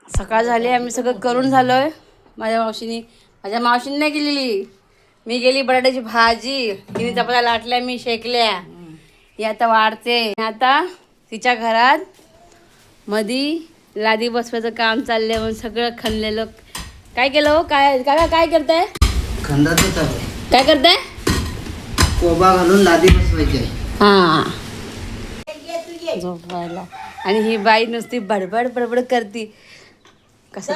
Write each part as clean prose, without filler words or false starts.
सकाळ झाली, आम्ही सगळं करून झालोय. माझ्या मावशीने नाही गेलेली, मी गेली. बटाट्याची भाजी तिने चपात्या लाटल्या, मी शेकल्या. ही आता वाढते. आता तिच्या घरात मधी लादी बसवायचं काम चाललंय म्हणून सगळं खणलेलं. काय केलं हो? काय काय काय करताय? खंडाचं चालू आहे. काय करताय? कोबा घालून लादी बसवायची आहे. हा, झोपायला. आणि ही बाई नुसती बडबड बडबड करती. कसं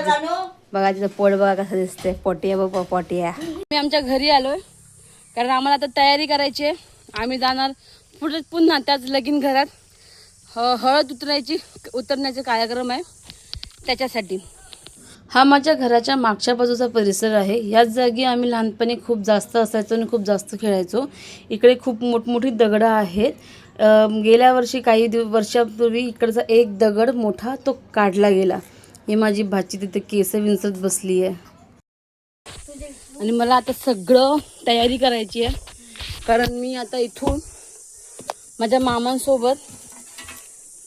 बघा तिचं पोट, बघा कसं दिसतंय. पोटिया बघ, पोटिया. मी आमच्या घरी आलोय कारण आम्हाला आता तयारी करायची आहे. आम्ही जाणार पुढे पुन्हा त्याच लगीन घरात. हळद उतरण्याचे कार्यक्रम आहे, त्याच्यासाठी. हा माझ्या घराच्या मागच्या बाजूचा परिसर आहे. याच जागी आम्ही लहानपणी खूप जास्त असायचो आणि खूप जास्त खेळायचो. इकडे खूप मोठमोठी दगडं आहेत. गेल्या वर्षी काही वर्षापूर्वी इकडचा एक दगड मोठा तो काढला गेला. ही माझी भाची तिथे केस विंचत बसली आहे. आणि मला आता सगळं तयारी करायची आहे कारण मी आता इथून माझ्या मामांसोबत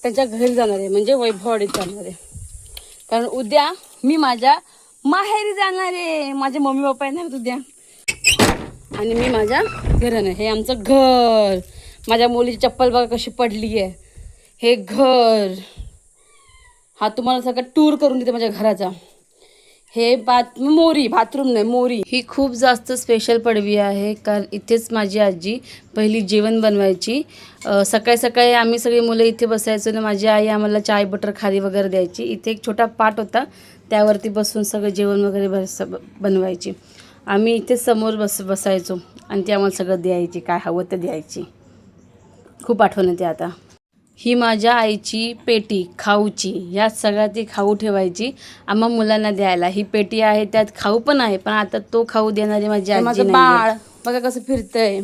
त्यांच्या घरी जाणार आहे, म्हणजे वैभववाडीत जाणार आहे. कारण उद्या मी माझ्या माहेरी जाणार आहे. माझे मम्मी पप्पा येणार उद्या आणि मी माझ्या घरानं. हे आमचं घर. माझ्या मुलीची चप्पल बघा कशी पडली आहे. हे घर. हा तुम्हाला सगळं टूर करून देते माझ्या घराचा. हे बाथरूम नाही, मोरी. ही खूप जास्त स्पेशल पडवी आहे कारण इथेच माझी आजी पहिली जेवण बनवायची. सकाळी सकाळी आम्ही सगळी मुलं इथे बसायचो आणि माझी आई आम्हाला चाय बटर खारी वगैरे द्यायची. इथे एक छोटा पाट होता, त्यावरती बसून सगळं जेवण वगैरे बनवायची. आम्ही इथे समोर बसायचो आणि ती आम्हाला सगळं द्यायची, काय हवं ते द्यायची. खूप आठवण येते आता. ही माझ्या आईची पेटी खाऊची. यात सगळ्यात ती खाऊ ठेवायची आम्हा मुलांना द्यायला. ही पेटी आहे, त्यात खाऊ पण आहे, पण आता तो खाऊ देणारी माझी आजी नाही. बाळ बघा कसं फिरतंय.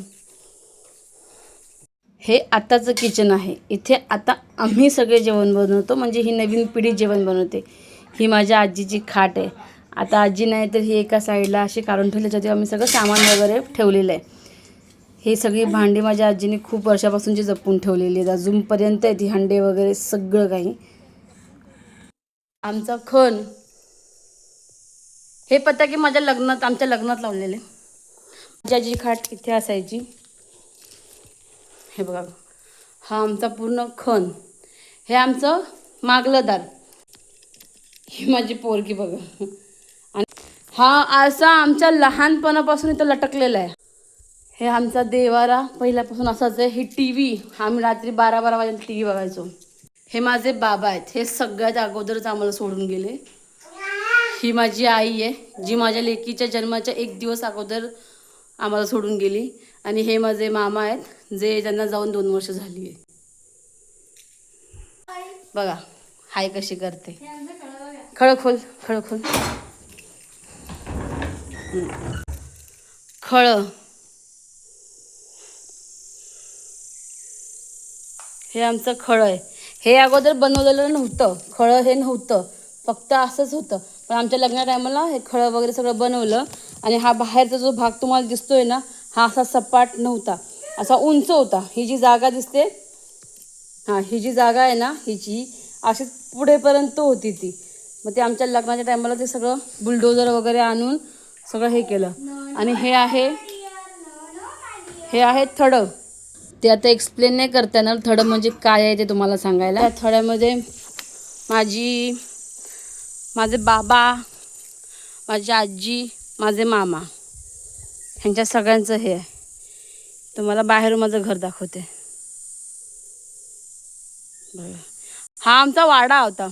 हे आताचं किचन आहे. इथे आता आम्ही सगळे जेवण बनवतो, म्हणजे ही नवीन पिढी जेवण बनवते. ही माझ्या आजीची खाट आहे. आता आजी नाही तर ही एका साईडला अशी काढून ठेवली, त्याच्यात आम्ही सगळं सामान वगैरे ठेवलेलं आहे. ही सगळी भांडी माझ्या आजीने खूप वर्षापासूनची जपून ठेवलेली आहेत. अजूनपर्यंत आहे ती हंडे वगैरे सगळं काही. आमचा खण हे पत्ता की माझ्या लग्नात, आमच्या लग्नात लावलेले. माझी आजीची खाट इथे असायची. हे बघा, हा आमचा पूर्ण खण. हे आमचं मागलं दार. ही माझी पोरगी बघा. आणि हा असा आमच्या लहानपणापासून इथं लटकलेला आहे. हे आमचा देवारा पहिल्यापासून असाच आहे. ही टी व्ही आम्ही रात्री 12-12 वाजेला टी व्ही बघायचो. हे माझे बाबा आहेत. हे सगळ्यात अगोदरच आम्हाला सोडून गेले. ही माझी आई आहे, जी माझ्या लेकीच्या जन्माच्या 1 दिवस अगोदर आम्हाला सोडून गेली. आणि हे माझे मामा आहेत, जे ज्यांना जाऊन 2 वर्ष झाली आहे. बघा हाय कशी करते. खळखोल खळखोल खळ. हे आमचं खळं आहे. हे अगोदर बनवलेलं नव्हतं. खळं हे नव्हतं, फक्त असंच होतं. पण आमच्या लग्ना टायमाला हे खळं वगैरे सगळं बनवलं. आणि हा बाहेरचा जो भाग तुम्हाला दिसतोय ना, हा असा सपाट नव्हता, असा उंच होता. ही जी जागा दिसते, हां ही जी जागा आहे ना, हिची अशीच पुढेपर्यंत होती ती. मग ते आमच्या लग्नाच्या टायमाला ते सगळं बुलडोजर वगैरे आणून सगळं हे केलं. आणि हे आहे थडं. ते आता एक्सप्लेन नाही करता येणार थडं म्हणजे काय आहे ते तुम्हाला सांगायला. त्या थड्यामध्ये माझे बाबा, माझी आजी, माझे मामा, ह्यांच्या सगळ्यांचं हे आहे. तुम्हाला बाहेरून माझं घर दाखवते. हा आमचा वाडा होता,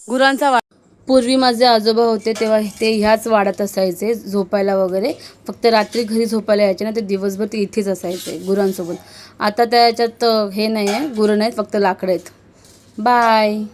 गुरांचा वाडा. पूर्वी माझे आजोबा होते तेव्हा ते ह्याच वाड्यात असायचे झोपायला वगैरे. फक्त रात्री घरी झोपायला यायचे ना, ते दिवसभर ते इथेच असायचे गुरांसोबत. आता त्याच्यात हे नाही आहे, गुरं नाहीत, फक्त लाकडं आहेत. बाय.